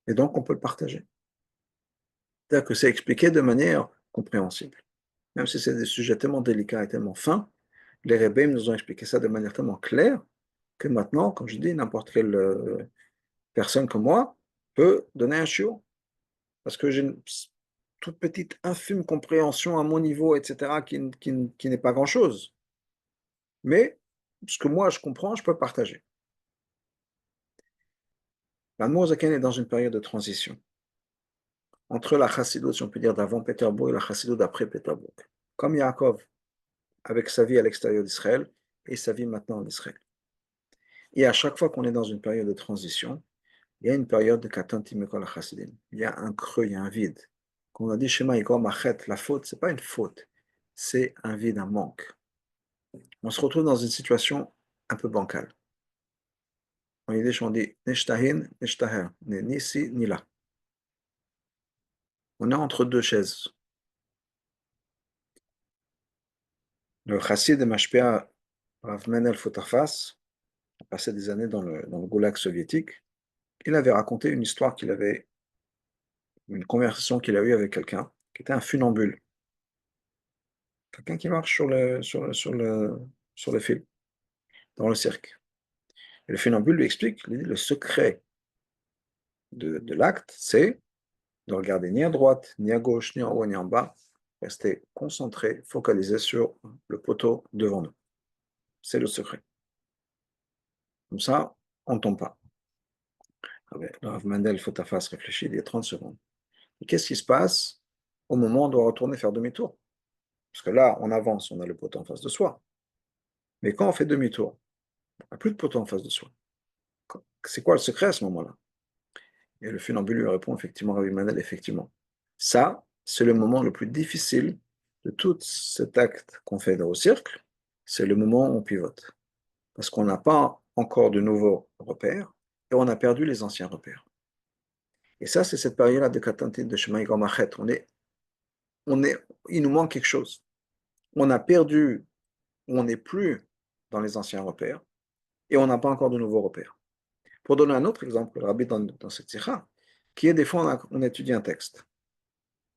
Et donc, on peut le partager. C'est-à-dire que c'est expliqué de manière compréhensible. Même si c'est des sujets tellement délicats et tellement fins, les rebbeim nous ont expliqué ça de manière tellement claire que maintenant, comme je dis, n'importe quelle personne comme moi peut donner un shiur. Parce que j'ai une toute petite, infime compréhension à mon niveau, etc., qui n'est pas grand-chose. Mais ce que moi je comprends, je peux partager. La Zaken est dans une période de transition entre la chassidoute, si on peut dire, d'avant Péterbourg et la chassidoute d'après Péterbourg. Comme Yaakov, avec sa vie à l'extérieur d'Israël et sa vie maintenant en Israël. Et à chaque fois qu'on est dans une période de transition, il y a une période de Katan Timekol Chassidim. Il y a un creux, il y a un vide. Quand on a dit Shema Yikor Machet, la faute, ce n'est pas une faute, c'est un vide, un manque. On se retrouve dans une situation un peu bancale. En Yiddish, on dit Neshtahin, Neshtaher, ni ici, ni là. On est entre deux chaises. Le chassid de Mashpia, Rav Menel Fotarfas, a passé des années dans le goulag soviétique. Il avait raconté une histoire une conversation qu'il a eue avec quelqu'un qui était un funambule. Quelqu'un qui marche sur le fil, dans le cirque. Et le funambule lui explique, lui dit, le secret de l'acte, c'est de regarder ni à droite, ni à gauche, ni en haut, ni en bas, rester concentré, focalisé sur le poteau devant nous. C'est le secret. Comme ça, on ne tombe pas. Le Rav Mendel Fotafas réfléchit, il y a 30 secondes. Et qu'est-ce qui se passe au moment où on doit retourner faire demi-tour. Parce que là, on avance, on a le poteau en face de soi. Mais quand on fait demi-tour, on n'a plus de poteau en face de soi. C'est quoi le secret à ce moment-là? Et le funambule lui répond effectivement, Rabbi Manel, effectivement. Ça, c'est le moment le plus difficile de tout cet acte qu'on fait au cercle. C'est le moment où on pivote. Parce qu'on n'a pas encore de nouveaux repères et on a perdu les anciens repères. Et ça, c'est cette période-là de Katantin, de Shema Yigomachet. Il nous manque quelque chose. On a perdu, on n'est plus dans les anciens repères et on n'a pas encore de nouveaux repères. Pour donner un autre exemple, le rabbi dans cette sikha, qui est des fois on étudie un texte.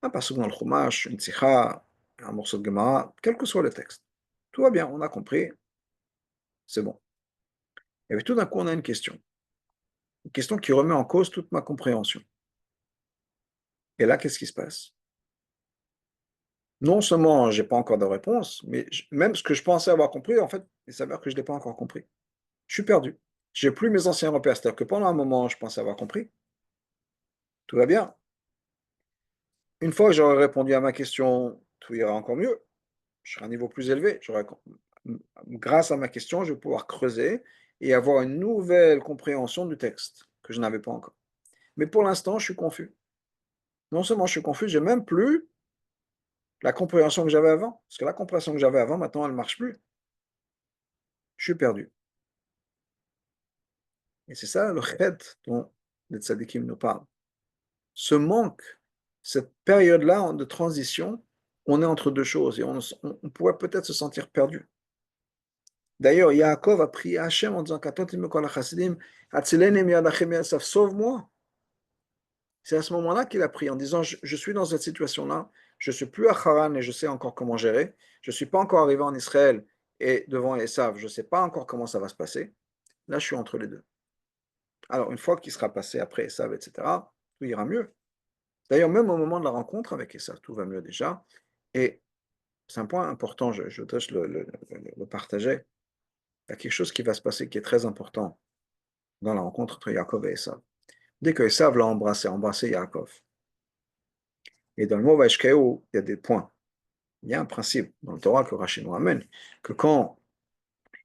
Un passage dans le Chumash, une sikha, un morceau de Gemara, quel que soit le texte. Tout va bien, on a compris, c'est bon. Et puis tout d'un coup, on a une question. Une question qui remet en cause toute ma compréhension. Et là, qu'est-ce qui se passe? Non seulement je n'ai pas encore de réponse, mais même ce que je pensais avoir compris, en fait, il s'avère que je ne l'ai pas encore compris. Je suis perdu. Je n'ai plus mes anciens repères. C'est-à-dire que pendant un moment, je pensais avoir compris. Tout va bien. Une fois que j'aurai répondu à ma question, tout ira encore mieux. Je serai à un niveau plus élevé. Grâce à ma question, je vais pouvoir creuser et avoir une nouvelle compréhension du texte que je n'avais pas encore. Mais pour l'instant, je suis confus. Non seulement je suis confus, j'ai même plus la compréhension que j'avais avant. Parce que la compréhension que j'avais avant, maintenant, elle ne marche plus. Je suis perdu. Et c'est ça le chet dont les tzadikim nous parlent. Ce manque, cette période-là de transition, on est entre deux choses et on pourrait peut-être se sentir perdu. D'ailleurs, Yaakov a prié à Hachem en disant sauve-moi. C'est à ce moment-là qu'il a prié en disant je suis dans cette situation-là, je ne suis plus à Haran et je sais encore comment gérer, je ne suis pas encore arrivé en Israël et devant Esav, je ne sais pas encore comment ça va se passer. Là, je suis entre les deux. Alors, une fois qu'il sera passé après Esav, etc., tout ira mieux. D'ailleurs, même au moment de la rencontre avec Esav, tout va mieux déjà. Et c'est un point important, je voudrais le partager. Il y a quelque chose qui va se passer qui est très important dans la rencontre entre Yaakov et Esav. Dès que Esav l'a embrassé Yaakov. Et dans le mot Vaishkeu, il y a des points. Il y a un principe dans le Torah que Rashi nous amène, que quand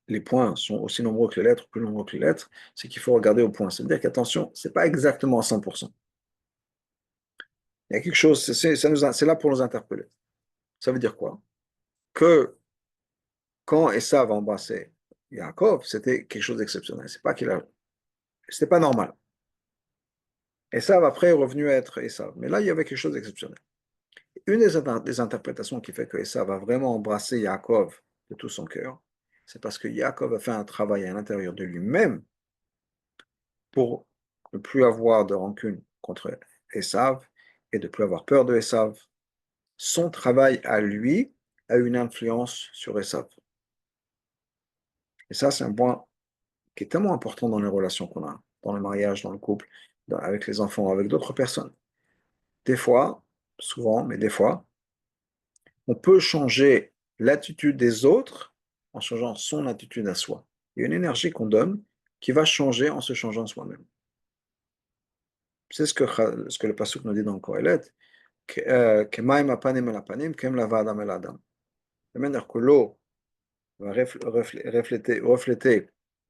les points sont aussi nombreux que les lettres, plus nombreux que les lettres, c'est qu'il faut regarder au point. C'est-à-dire qu'attention, ce n'est pas exactement à 100%. Il y a quelque chose, c'est là pour nous interpeller. Ça veut dire quoi? Que quand Esav a embrassé Yaakov, c'était quelque chose d'exceptionnel. C'était pas normal. Esav après est revenu à être Esav. Mais là, il y avait quelque chose d'exceptionnel. Une des interprétations qui fait que Esav va vraiment embrasser Yaakov de tout son cœur, c'est parce que Yaakov a fait un travail à l'intérieur de lui-même pour ne plus avoir de rancune contre Esav et de ne plus avoir peur de Esav. Son travail à lui a une influence sur Esav. Et ça, c'est un point qui est tellement important dans les relations qu'on a, dans le mariage, dans le couple, avec les enfants, avec d'autres personnes. Des fois, souvent, mais des fois, on peut changer l'attitude des autres en changeant son attitude à soi. Il y a une énergie qu'on donne qui va changer en se changeant soi-même. C'est ce que le Pasuk nous dit dans le Kohelet, Kemaim apanim el apanim, kem lava adam el adam. De manière que l'eau va refléter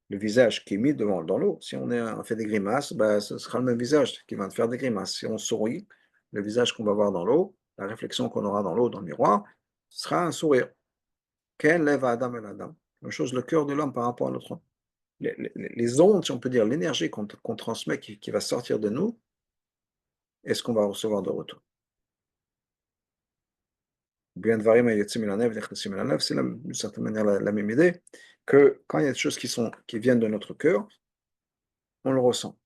le visage qui est mis dans l'eau. Si on fait des grimaces, ben, ce sera le même visage qui va faire des grimaces. Si on sourit, le visage qu'on va voir dans l'eau, la réflexion qu'on aura dans l'eau, dans le miroir, ce sera un sourire. Quel lève Adam et Adam. Même chose, le cœur de l'homme par rapport à l'autre. Les ondes, si on peut dire, l'énergie qu'on transmet, qui va sortir de nous, est ce qu'on va recevoir de retour. Bien c'est d'une certaine manière la même idée, que quand il y a des choses qui viennent de notre cœur, on le ressent.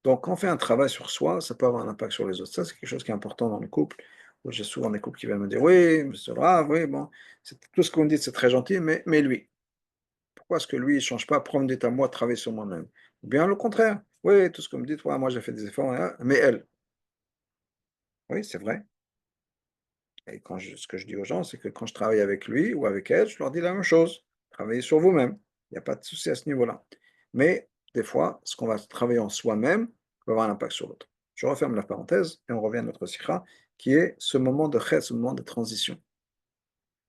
Donc, quand on fait un travail sur soi, ça peut avoir un impact sur les autres. Ça, c'est quelque chose qui est important dans le couple. J'ai souvent des couples qui viennent me dire, oui, monsieur Rav, oui, bon, tout ce que vous me dites, c'est très gentil, mais lui, pourquoi est-ce que lui, il ne change pas? Pourquoi me dites à moi de travailler sur moi-même? Ou bien le contraire. Oui, tout ce que vous me dites, ouais, moi j'ai fait des efforts, hein, mais elle. Oui, c'est vrai. Et ce que je dis aux gens, c'est que quand je travaille avec lui ou avec elle, je leur dis la même chose. Travaillez sur vous-même. Il n'y a pas de souci à ce niveau-là. Mais des fois, ce qu'on va travailler en soi-même va avoir un impact sur l'autre. Je referme la parenthèse et on revient à notre sikha, qui est ce moment de chet, ce moment de transition.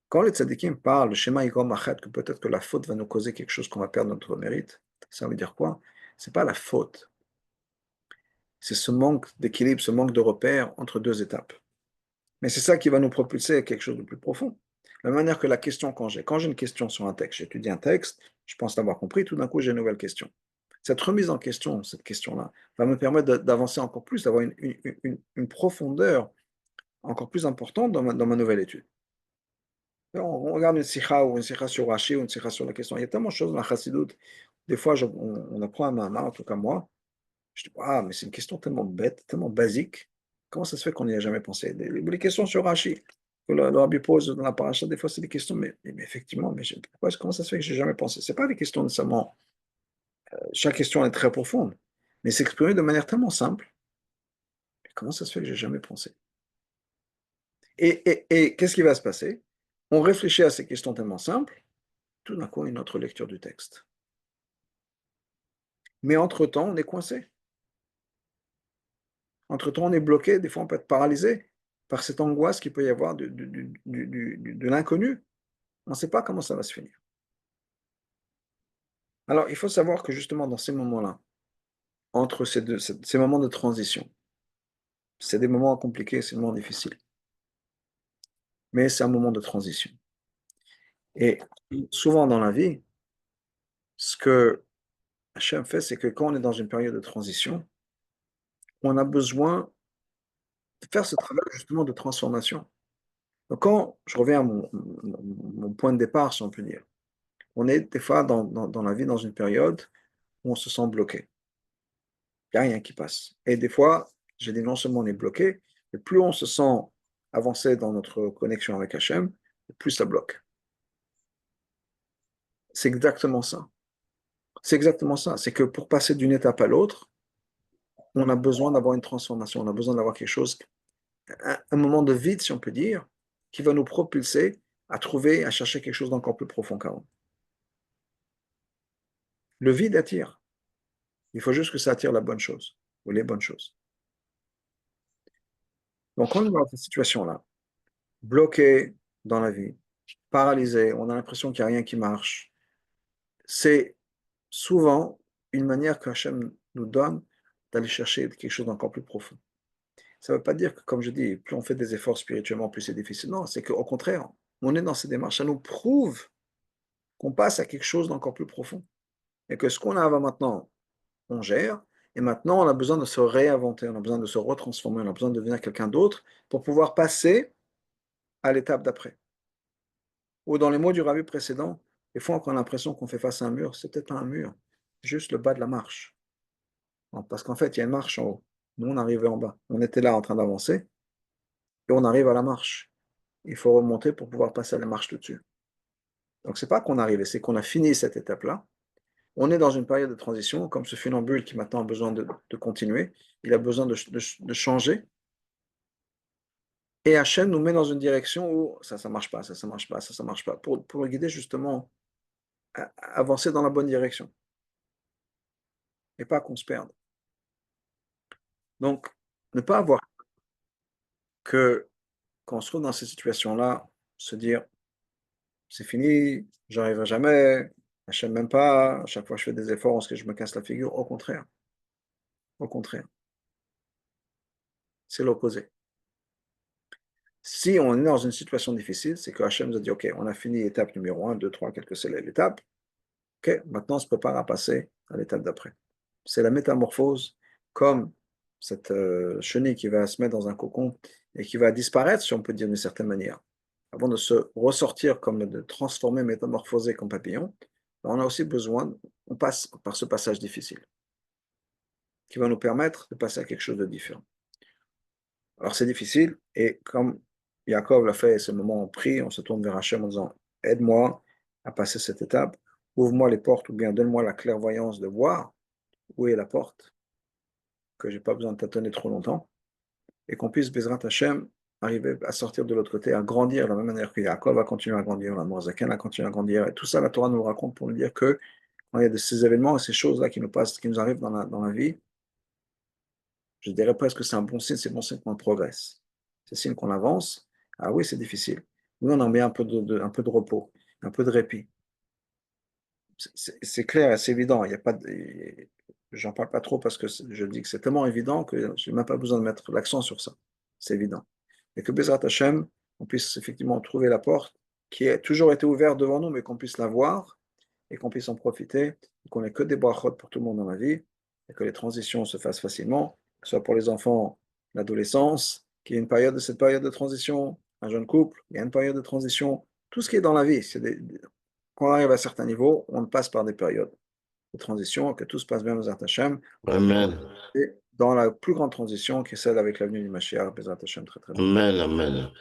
Quand les tzadikim parlent, le schéma Igor Machet, que peut-être que la faute va nous causer quelque chose qu'on va perdre notre mérite, ça veut dire quoi? C'est pas la faute, c'est ce manque d'équilibre, ce manque de repère entre deux étapes. Mais c'est ça qui va nous propulser à quelque chose de plus profond. La manière que la question quand j'ai une question sur un texte, j'étudie un texte, je pense l'avoir compris, tout d'un coup j'ai une nouvelle question. Cette remise en question, cette question-là, va me permettre d'avancer encore plus, d'avoir une profondeur encore plus importante dans ma nouvelle étude. On regarde une sikha ou une sikha sur Rashi ou une sikha sur la question. Il y a tellement de choses dans la chassidoute. Des fois, on apprend un mahama, en tout cas moi. Je dis, ah, mais c'est une question tellement bête, tellement basique. Comment ça se fait qu'on n'y a jamais pensé? Les questions sur Rashi que le Rabbi pose dans la paracha, des fois, c'est des questions, mais effectivement, comment ça se fait que je n'ai jamais pensé? Ce pas des questions nécessairement. Chaque question est très profonde, mais s'exprimer de manière tellement simple. Comment ça se fait que je n'ai jamais pensé? Et qu'est-ce qui va se passer? On réfléchit à ces questions tellement simples, tout d'un coup, une autre lecture du texte. Mais entre-temps, on est coincé. Entre-temps, on est bloqué. Des fois, on peut être paralysé par cette angoisse qu'il peut y avoir de l'inconnu. On ne sait pas comment ça va se finir. Alors, il faut savoir que justement, dans ces moments-là, entre ces moments de transition, c'est des moments compliqués, c'est des moments difficiles. Mais c'est un moment de transition. Et souvent dans la vie, ce que Hachem fait, c'est que quand on est dans une période de transition, on a besoin de faire ce travail justement de transformation. Donc quand je reviens à mon point de départ, si on peut dire, on est des fois dans la vie dans une période où on se sent bloqué. Il n'y a rien qui passe. Et des fois, j'ai dit non seulement on est bloqué, mais plus on se sent avancé dans notre connexion avec Hachem, plus ça bloque. C'est exactement ça. C'est exactement ça. C'est que pour passer d'une étape à l'autre, on a besoin d'avoir une transformation, on a besoin d'avoir quelque chose, un moment de vide, si on peut dire, qui va nous propulser à trouver, à chercher quelque chose d'encore plus profond qu'avant. Le vide attire. Il faut juste que ça attire la bonne chose, ou les bonnes choses. Donc, quand on est dans cette situation-là, bloqué dans la vie, paralysé, on a l'impression qu'il n'y a rien qui marche, c'est souvent une manière que Hachem nous donne d'aller chercher quelque chose d'encore plus profond. Ça ne veut pas dire que, comme je dis, plus on fait des efforts spirituellement, plus c'est difficile. Non, c'est qu'au contraire, on est dans ces démarches. Ça nous prouve qu'on passe à quelque chose d'encore plus profond. Et que ce qu'on a maintenant, on gère. Et maintenant, on a besoin de se réinventer, on a besoin de se retransformer, on a besoin de devenir quelqu'un d'autre pour pouvoir passer à l'étape d'après. Ou dans les mots du rabbi précédent, des fois, on a l'impression qu'on fait face à un mur. C'est peut-être pas un mur, juste le bas de la marche. Parce qu'en fait, il y a une marche en haut. Nous, on arrivait en bas. On était là en train d'avancer et on arrive à la marche. Il faut remonter pour pouvoir passer à la marche tout dessus. Donc, c'est pas qu'on arrive, c'est qu'on a fini cette étape-là. On est dans une période de transition, comme ce funambule qui maintenant a besoin de continuer. Il a besoin de changer. Et Hachem nous met dans une direction où ça marche pas, ça marche pas, ça marche pas, pour le guider justement à avancer dans la bonne direction et pas qu'on se perde. Donc, ne pas avoir que, quand on se trouve dans ces situations-là, se dire c'est fini, j'arriverai jamais, Hachem m'aime pas, à chaque fois je fais des efforts, est-ce que je me casse la figure? Au contraire, c'est l'opposé. Si on est dans une situation difficile, c'est que Hachem nous a dit, OK, on a fini l'étape numéro 1, 2, 3, quelle que c'est l'étape. OK, maintenant on se prépare à passer à l'étape d'après. C'est la métamorphose, comme cette chenille qui va se mettre dans un cocon et qui va disparaître, si on peut dire d'une certaine manière, avant de se ressortir, comme de transformer, métamorphoser comme papillon. On a aussi besoin, on passe par ce passage difficile, qui va nous permettre de passer à quelque chose de différent. Alors c'est difficile, et comme Yaakov l'a fait, à ce moment on prie, on se tourne vers Hachem en disant, aide-moi à passer cette étape, ouvre-moi les portes, ou bien donne-moi la clairvoyance de voir où est la porte, que je n'ai pas besoin de tâtonner trop longtemps, et qu'on puisse, Bezrat Hachem, arriver à sortir de l'autre côté, à grandir de la même manière que Yaakov a continué à grandir, la Moazaken a continué à grandir, et tout ça, la Torah nous raconte pour nous dire que quand il y a de ces événements et ces choses-là qui nous passent, qui nous arrivent dans la vie, Je dirais presque que c'est un bon signe, c'est bon signe qu'on progresse. C'est signe qu'on avance. Ah oui, c'est difficile. Nous, on en met un peu de repos, un peu de répit. C'est clair et c'est évident. Il y a pas de, j'en parle pas trop parce que je dis que c'est tellement évident que je n'ai même pas besoin de mettre l'accent sur ça. C'est évident. Et que Bezrat Hashem, on puisse effectivement trouver la porte qui a toujours été ouverte devant nous, mais qu'on puisse la voir et qu'on puisse en profiter, et qu'on n'ait que des brachot pour tout le monde dans la vie, et que les transitions se fassent facilement, que ce soit pour les enfants, l'adolescence, qu'il y ait une période de cette période de transition, un jeune couple, il y a une période de transition, tout ce qui est dans la vie, quand on arrive à certains niveaux, on passe par des périodes de transition, que tout se passe bien dans Hashem, et qu'on Amen. est dans la plus grande transition qui est celle avec l'avenue du Mashiach, Bezrat Hashem, très très bientôt. Amen. Amen.